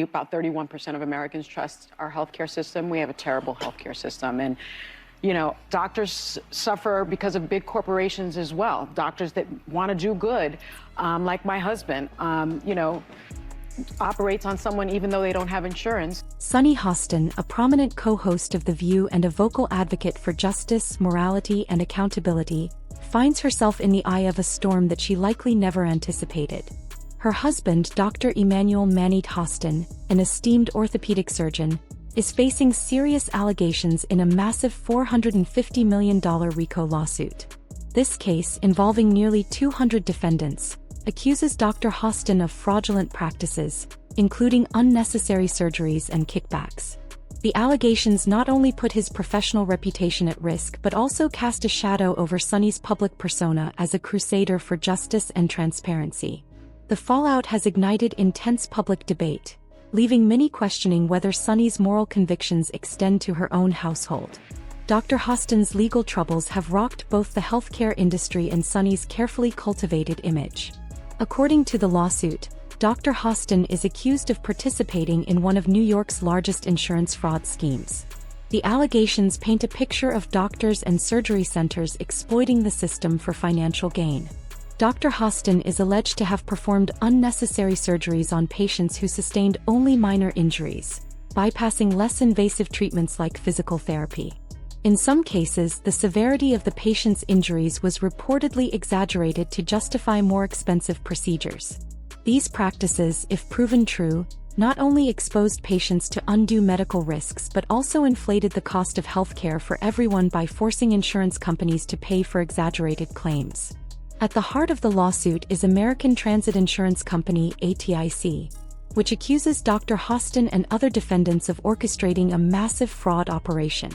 About 31% of Americans trust our healthcare system. We have a terrible healthcare system. And, you know, doctors suffer because of big corporations as well. Doctors that want to do good, like my husband, you know, operates on someone even though they don't have insurance. Sunny Hostin, a prominent co-host of The View and a vocal advocate for justice, morality, and accountability, finds herself in the eye of a storm that she likely never anticipated. Her husband, Dr. Emmanuel Manny Hostin, an esteemed orthopedic surgeon, is facing serious allegations in a massive $450 million RICO lawsuit. This case, involving nearly 200 defendants, accuses Dr. Hostin of fraudulent practices, including unnecessary surgeries and kickbacks. The allegations not only put his professional reputation at risk but also cast a shadow over Sunny's public persona as a crusader for justice and transparency. The fallout has ignited intense public debate, leaving many questioning whether Sunny's moral convictions extend to her own household. Dr. Hostin's legal troubles have rocked both the healthcare industry and Sunny's carefully cultivated image. According to the lawsuit, Dr. Hostin is accused of participating in one of New York's largest insurance fraud schemes. The allegations paint a picture of doctors and surgery centers exploiting the system for financial gain. Dr. Hostin is alleged to have performed unnecessary surgeries on patients who sustained only minor injuries, bypassing less invasive treatments like physical therapy. In some cases, the severity of the patient's injuries was reportedly exaggerated to justify more expensive procedures. These practices, if proven true, not only exposed patients to undue medical risks but also inflated the cost of healthcare for everyone by forcing insurance companies to pay for exaggerated claims. At the heart of the lawsuit is American Transit Insurance Company (ATIC), which accuses Dr. Hostin and other defendants of orchestrating a massive fraud operation.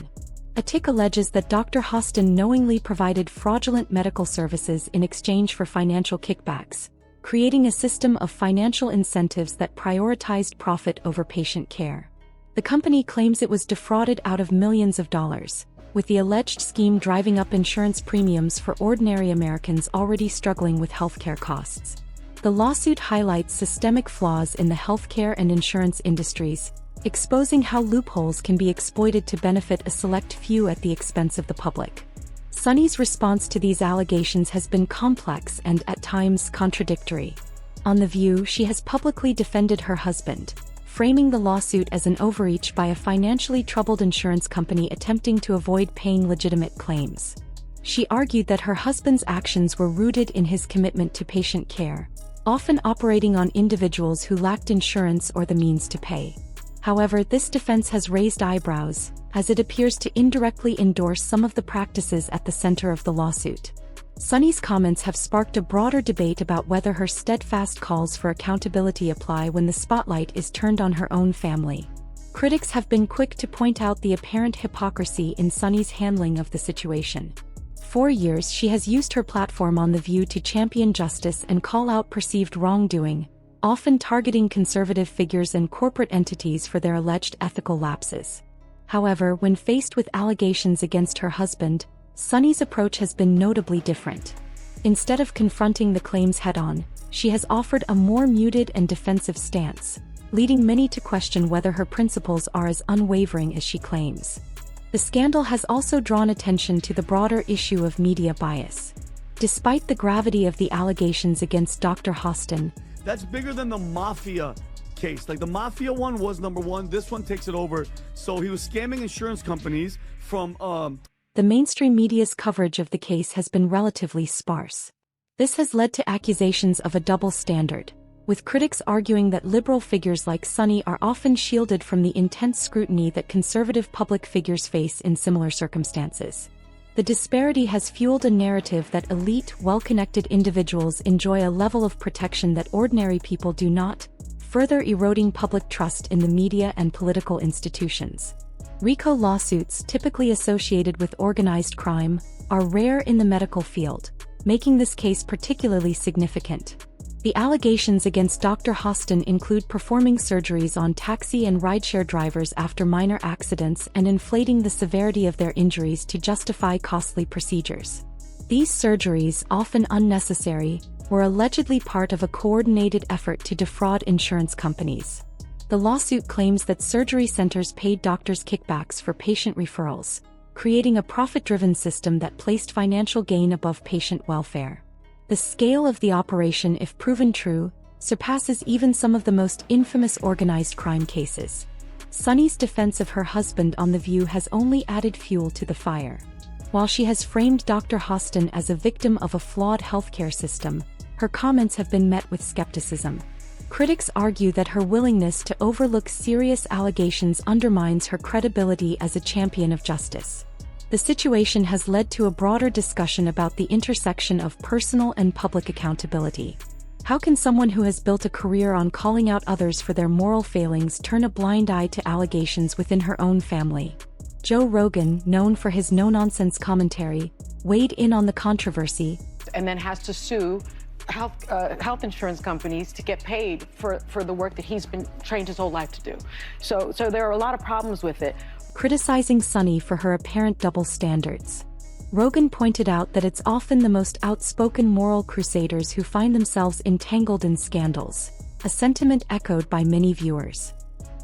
ATIC alleges that Dr. Hostin knowingly provided fraudulent medical services in exchange for financial kickbacks, creating a system of financial incentives that prioritized profit over patient care. The company claims it was defrauded out of millions of dollars, with the alleged scheme driving up insurance premiums for ordinary Americans already struggling with healthcare costs. The lawsuit highlights systemic flaws in the healthcare and insurance industries, exposing how loopholes can be exploited to benefit a select few at the expense of the public. Sunny's response to these allegations has been complex and, at times, contradictory. On The View, she has publicly defended her husband, framing the lawsuit as an overreach by a financially troubled insurance company attempting to avoid paying legitimate claims. She argued that her husband's actions were rooted in his commitment to patient care, often operating on individuals who lacked insurance or the means to pay. However, this defense has raised eyebrows, as it appears to indirectly endorse some of the practices at the center of the lawsuit. Sunny's comments have sparked a broader debate about whether her steadfast calls for accountability apply when the spotlight is turned on her own family. Critics have been quick to point out the apparent hypocrisy in Sunny's handling of the situation. For years, she has used her platform on The View to champion justice and call out perceived wrongdoing, often targeting conservative figures and corporate entities for their alleged ethical lapses. However, when faced with allegations against her husband, Sunny's approach has been notably different. Instead of confronting the claims head-on, she has offered a more muted and defensive stance, leading many to question whether her principles are as unwavering as she claims. The scandal has also drawn attention to the broader issue of media bias. Despite the gravity of the allegations against Dr. Hostin, that's bigger than the mafia case. Like, the mafia one was number one, this one takes it over. So he was scamming insurance companies from the mainstream media's coverage of the case has been relatively sparse. This has led to accusations of a double standard, with critics arguing that liberal figures like Sunny are often shielded from the intense scrutiny that conservative public figures face in similar circumstances. The disparity has fueled a narrative that elite, well-connected individuals enjoy a level of protection that ordinary people do not, further eroding public trust in the media and political institutions. RICO lawsuits, typically associated with organized crime, are rare in the medical field, making this case particularly significant. The allegations against Dr. Hostin include performing surgeries on taxi and rideshare drivers after minor accidents and inflating the severity of their injuries to justify costly procedures. These surgeries, often unnecessary, were allegedly part of a coordinated effort to defraud insurance companies. The lawsuit claims that surgery centers paid doctors kickbacks for patient referrals, creating a profit-driven system that placed financial gain above patient welfare. The scale of the operation, if proven true, surpasses even some of the most infamous organized crime cases. Sunny's defense of her husband on The View has only added fuel to the fire. While she has framed Dr. Hostin as a victim of a flawed healthcare system, her comments have been met with skepticism. Critics argue that her willingness to overlook serious allegations undermines her credibility as a champion of justice. The situation has led to a broader discussion about the intersection of personal and public accountability. How can someone who has built a career on calling out others for their moral failings turn a blind eye to allegations within her own family? Joe Rogan, known for his no-nonsense commentary, weighed in on the controversy and then has to sue health insurance companies to get paid for the work that he's been trained his whole life to do. So there are a lot of problems with it. Criticizing Sunny for her apparent double standards. Rogan pointed out that it's often the most outspoken moral crusaders who find themselves entangled in scandals, a sentiment echoed by many viewers.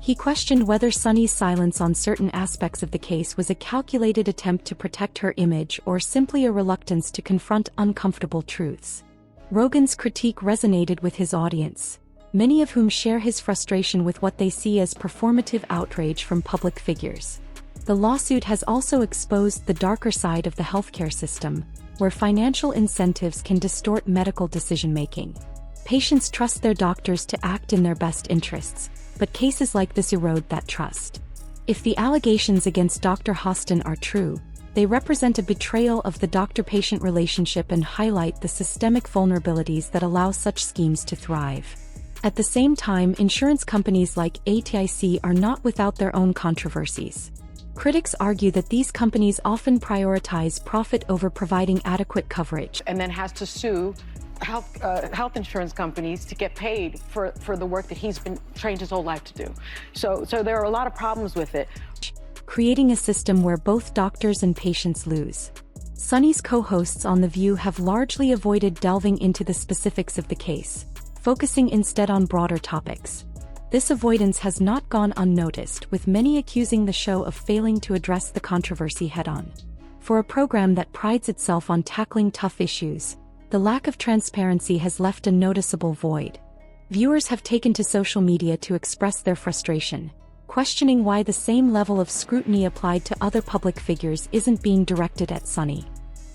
He questioned whether Sunny's silence on certain aspects of the case was a calculated attempt to protect her image or simply a reluctance to confront uncomfortable truths. Rogan's critique resonated with his audience, many of whom share his frustration with what they see as performative outrage from public figures. The lawsuit has also exposed the darker side of the healthcare system, where financial incentives can distort medical decision-making. Patients trust their doctors to act in their best interests, but cases like this erode that trust. If the allegations against Dr. Hostin are true, they represent a betrayal of the doctor-patient relationship and highlight the systemic vulnerabilities that allow such schemes to thrive. At the same time, insurance companies like ATIC are not without their own controversies. Critics argue that these companies often prioritize profit over providing adequate coverage, And then has to sue health insurance companies to get paid for the work that he's been trained his whole life to do. So there are a lot of problems with it. creating a system where both doctors and patients lose. Sunny's co-hosts on The View have largely avoided delving into the specifics of the case, focusing instead on broader topics. This avoidance has not gone unnoticed, with many accusing the show of failing to address the controversy head-on. For a program that prides itself on tackling tough issues, the lack of transparency has left a noticeable void. Viewers have taken to social media to express their frustration, questioning why the same level of scrutiny applied to other public figures isn't being directed at Sunny.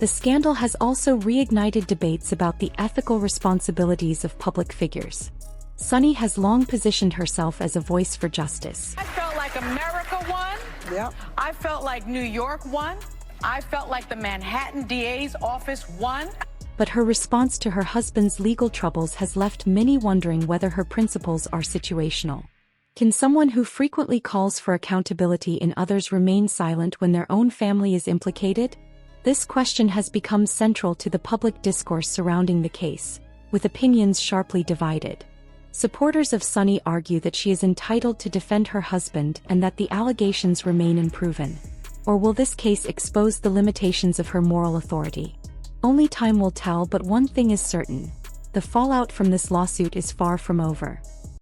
The scandal has also reignited debates about the ethical responsibilities of public figures. Sunny has long positioned herself as a voice for justice. I felt like America won. Yep. I felt like New York won. I felt like the Manhattan DA's office won. But her response to her husband's legal troubles has left many wondering whether her principles are situational. Can someone who frequently calls for accountability in others remain silent when their own family is implicated? This question has become central to the public discourse surrounding the case, with opinions sharply divided. Supporters of Sunny argue that she is entitled to defend her husband and that the allegations remain unproven. Or will this case expose the limitations of her moral authority? Only time will tell, but one thing is certain: the fallout from this lawsuit is far from over.